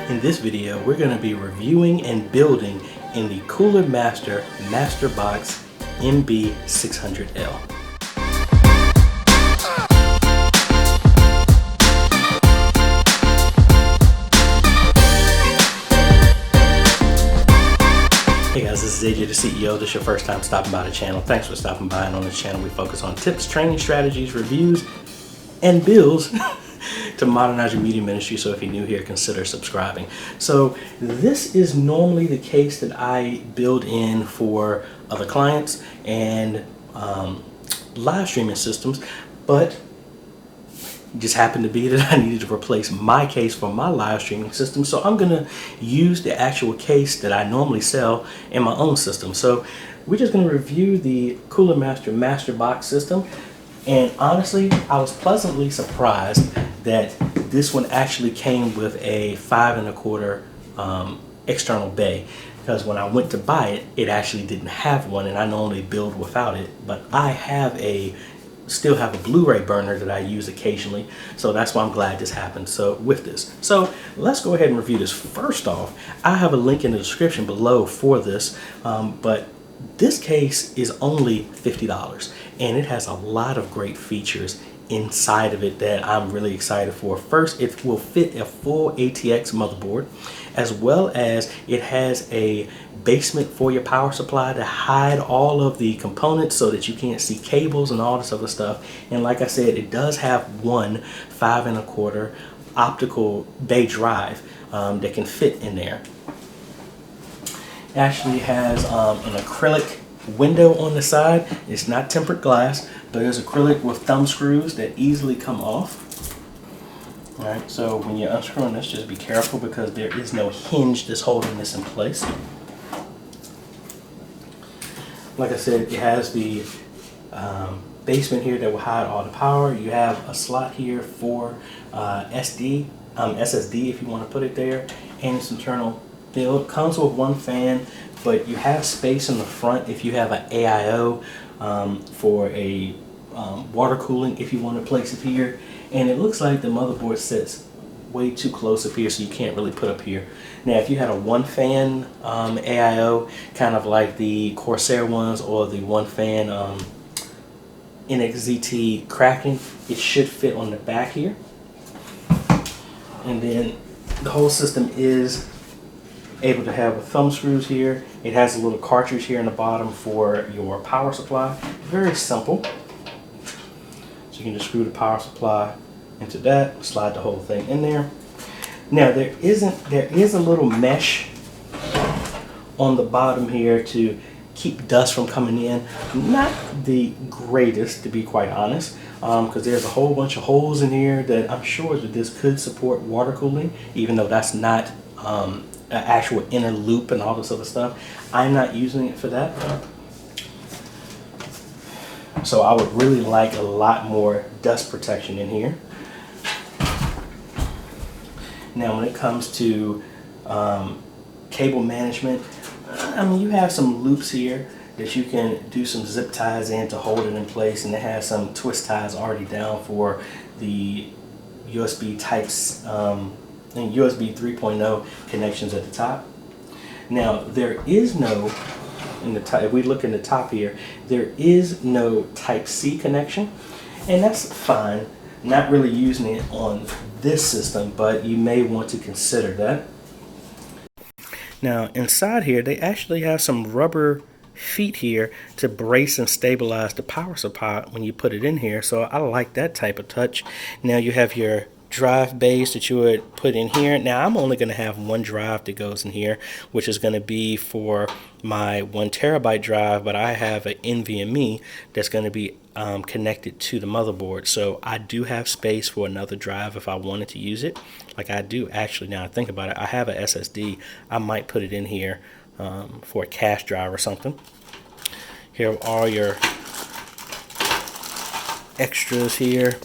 In this video, we're going to be reviewing and building in the Cooler Master MASTERBOX MB600L. Hey guys, this is AJ the CEO. This is your first time stopping by the channel. Thanks for stopping by, and on this channel we focus on tips, training strategies, reviews, and builds to modernize your media ministry. So if you're new here, consider subscribing. So this is normally the case that I build in for other clients and live streaming systems, but it just happened to be that I needed to replace my case for my live streaming system. So I'm gonna use the actual case that I normally sell in my own system. So we're just gonna review the Cooler Master MASTERBOX system. And honestly, I was pleasantly surprised that this one actually came with a 5 1/4 external bay, because when I went to buy it, it actually didn't have one, and I normally build without it. But I still have a Blu-ray burner that I use occasionally, so that's why I'm glad this happened. So with this, so let's go ahead and review this. First off, I have a link in the description below for this, but this case is only $50, and it has a lot of great features inside of it that I'm really excited for. First, it will fit a full ATX motherboard, as well as it has a basement for your power supply to hide all of the components so that you can't see cables and all this other stuff. And like I said, it does have one 5 1/4 optical bay drive that can fit in there. It actually has an acrylic window on the side. It's not tempered glass, but it's acrylic with thumb screws that easily come off. All right, so when you're unscrewing this, just be careful because there is no hinge that's holding this in place. Like I said, it has the basement here that will hide all the power. You have a slot here for SSD if you want to put it there, and its internal build. Comes with one fan, but you have space in the front if you have an AIO for a water cooling if you want to place it here. And it looks like the motherboard sits way too close up here, so you can't really put up here. Now if you had a one fan AIO, kind of like the Corsair ones or the one fan NXZT Kraken, it should fit on the back here. And then the whole system is able to have thumb screws here. It has a little cartridge here in the bottom for your power supply. Very simple. So you can just screw the power supply into that, slide the whole thing in there. Now there is a little mesh on the bottom here to keep dust from coming in. Not the greatest, to be quite honest, because there's a whole bunch of holes in here that I'm sure that this could support water cooling, even though that's not an actual inner loop and all this other stuff. I'm not using it for that. So I would really like a lot more dust protection in here. Now when it comes to cable management, I mean, you have some loops here that you can do some zip ties in to hold it in place, and it has some twist ties already down for the USB types and USB 3.0 connections at the top. Now there is no, if we look in the top here, there is no type C connection, and that's fine. Not really using it on this system, but you may want to consider that. Now inside here, they actually have some rubber feet here to brace and stabilize the power supply when you put it in here, so I like that type of touch. Now you have your drive bays that you would put in here. Now I'm only going to have one drive that goes in here, which is going to be for my 1 TB drive, but I have an NVMe that's going to be connected to the motherboard, so I do have space for another drive if I wanted to use it. Like I do actually, now I think about it, I have a SSD. I might put it in here for a cache drive or something. Here are all your extras here,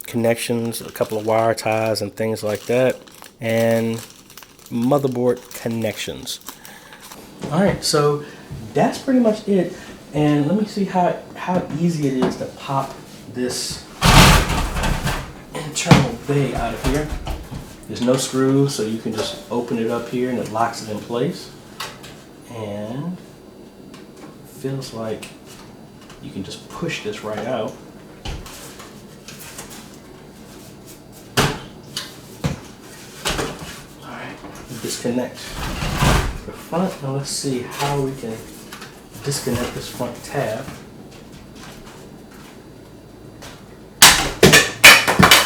connections, a couple of wire ties and things like that, and motherboard connections. Alright, so that's pretty much it. And let me see how easy it is to pop this internal bay out of here. There's no screws, so you can just open it up here and it locks it in place. And it feels like you can just push this right out. Alright, disconnect the front. Now let's see how we can disconnect this front tab.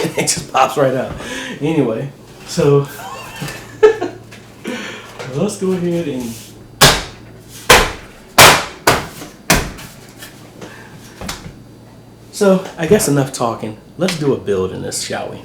And it just pops right out. Anyway, so let's go ahead and so I guess enough talking. Let's do a build in this, shall we?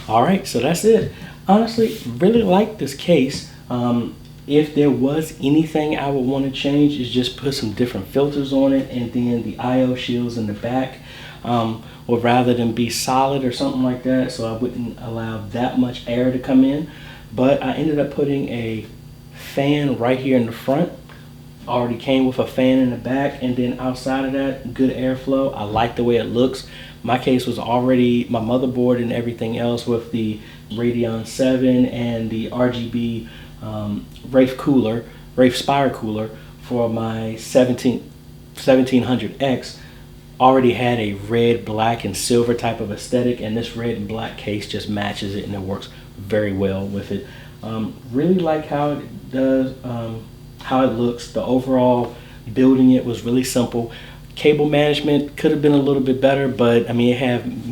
All right, so that's it. Honestly, really like this case. If there was anything I would want to change, is just put some different filters on it, and then the IO shields in the back, or rather than be solid or something like that, so I wouldn't allow that much air to come in. But I ended up putting a fan right here in the front. Already came with a fan in the back, and then outside of that, good airflow. I like the way it looks. My case was already, my motherboard and everything else with the Radeon VII and the RGB Wraith Spire cooler for my 1700X already had a red, black, and silver type of aesthetic, and this red and black case just matches it, and it works very well with it. Really like how it does, how it looks. The overall building it was really simple. Cable management could have been a little bit better, but I mean, it had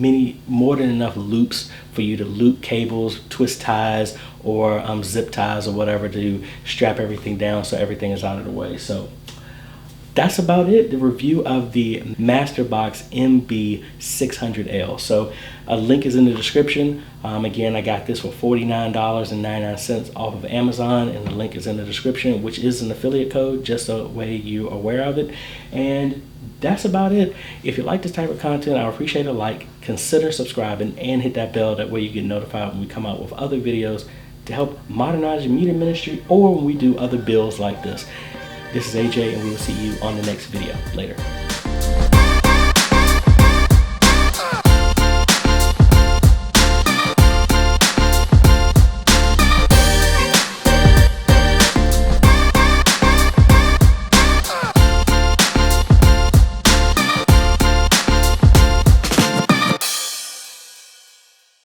more than enough loops for you to loop cables, twist ties, or zip ties or whatever to strap everything down so everything is out of the way. So that's about it, the review of the MasterBox MB600L. So a link is in the description. Again, I got this for $49.99 off of Amazon, and the link is in the description, which is an affiliate code, just so way you're aware of it. And that's about it. If you like this type of content, I would appreciate a like, consider subscribing, and hit that bell. That way you get notified when we come out with other videos to help modernize your media ministry, or when we do other builds like this. This is AJ, and we will see you on the next video. Later.